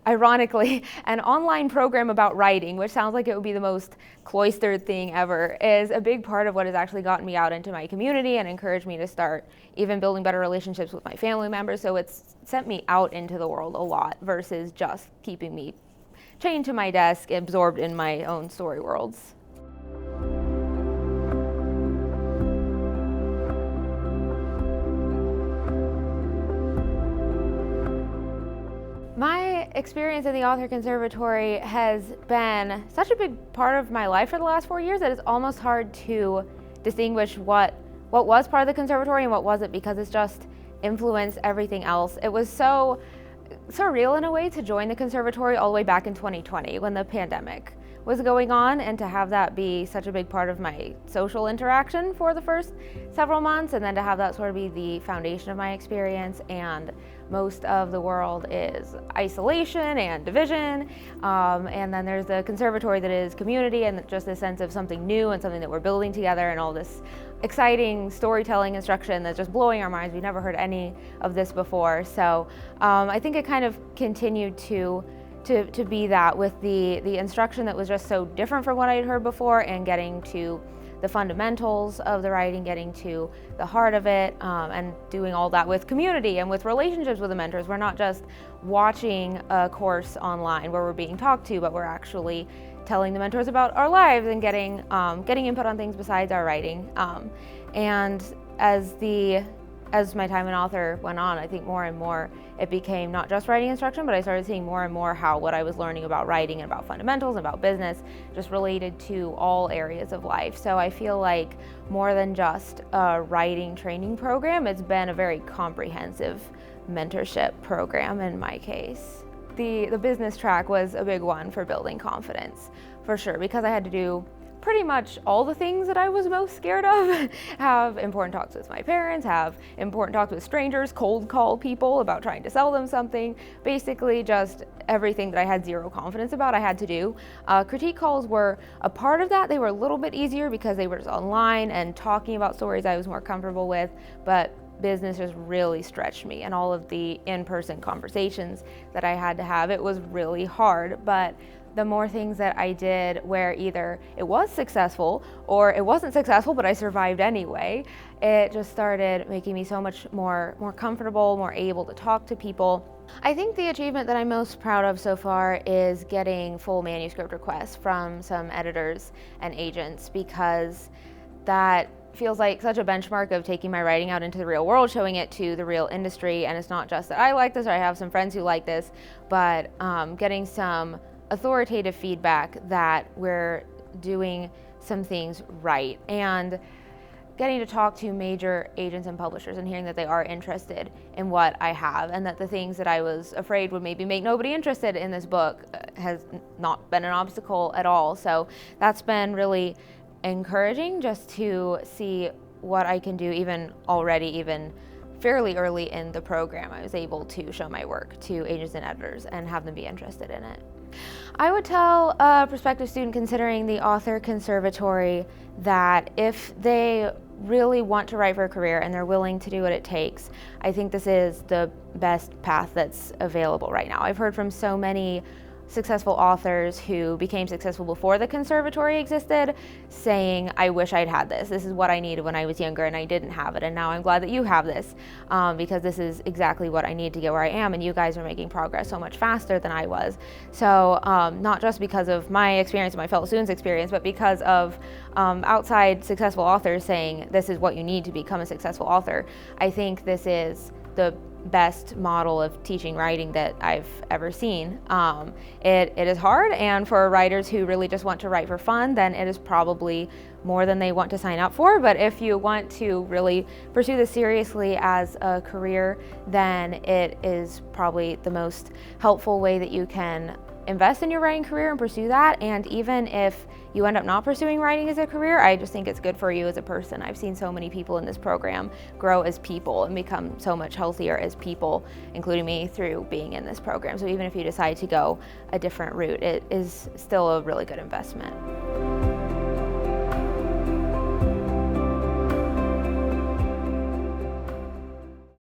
ironically, an online program about writing, which sounds like it would be the most cloistered thing ever, is a big part of what has actually gotten me out into my community and encouraged me to start even building better relationships with my family members. So it's sent me out into the world a lot versus just keeping me chained to my desk, absorbed in my own story worlds. My experience in the Author Conservatory has been such a big part of my life for the last 4 years that it's almost hard to distinguish what was part of the conservatory and what wasn't, because it's just influenced everything else. It was so surreal in a way to join the conservatory all the way back in 2020 when the pandemic was going on, and to have that be such a big part of my social interaction for the first several months, and then to have that sort of be the foundation of my experience. And most of the world is isolation and division, and then there's the conservatory that is community and just a sense of something new and something that we're building together, and all this exciting storytelling instruction that's just blowing our minds. We've never heard any of this before. So I think it kind of continued to be that, with the instruction that was just so different from what I had heard before, and getting to the fundamentals of the writing, getting to the heart of it, and doing all that with community and with relationships with the mentors. We're not just watching a course online where we're being talked to, but we're actually telling the mentors about our lives and getting input on things besides our writing. And as my time in author went on, I think more and more it became not just writing instruction, but I started seeing more and more how what I was learning about writing and about fundamentals and about business just related to all areas of life. So I feel like more than just a writing training program, it's been a very comprehensive mentorship program in my case. The business track was a big one for building confidence, for sure, because I had to do pretty much all the things that I was most scared of. Have important talks with my parents, have important talks with strangers, cold call people about trying to sell them something. Basically just everything that I had zero confidence about, I had to do. Critique calls were a part of that. They were a little bit easier because they were just online and talking about stories I was more comfortable with, but business just really stretched me, and all of the in-person conversations that I had to have, it was really hard. But the more things that I did where either it was successful or it wasn't successful but I survived anyway, it just started making me so much more comfortable, more able to talk to people. I think the achievement that I'm most proud of so far is getting full manuscript requests from some editors and agents, because that feels like such a benchmark of taking my writing out into the real world, showing it to the real industry. And it's not just that I like this or I have some friends who like this, but getting some authoritative feedback that we're doing some things right, and getting to talk to major agents and publishers and hearing that they are interested in what I have, and that the things that I was afraid would maybe make nobody interested in this book has not been an obstacle at all. So that's been really encouraging, just to see what I can do even fairly early in the program. I was able to show my work to agents and editors and have them be interested in it. I would tell a prospective student considering the Author Conservatory that if they really want to write for a career and they're willing to do what it takes, I think this is the best path that's available right now. I've heard from so many successful authors who became successful before the conservatory existed saying, I wish I'd had this. This is what I needed when I was younger and I didn't have it, and now I'm glad that you have this, because this is exactly what I need to get where I am, and you guys are making progress so much faster than I was. So not just because of my experience and my fellow students' experience, but because of outside successful authors saying this is what you need to become a successful author. I think this is the best model of teaching writing that I've ever seen. It is hard, and for writers who really just want to write for fun, then it is probably more than they want to sign up for. But if you want to really pursue this seriously as a career, then it is probably the most helpful way that you can invest in your writing career and pursue that. And even if you end up not pursuing writing as a career, I just think it's good for you as a person. I've seen so many people in this program grow as people and become so much healthier as people, including me, through being in this program. So even if you decide to go a different route, it is still a really good investment.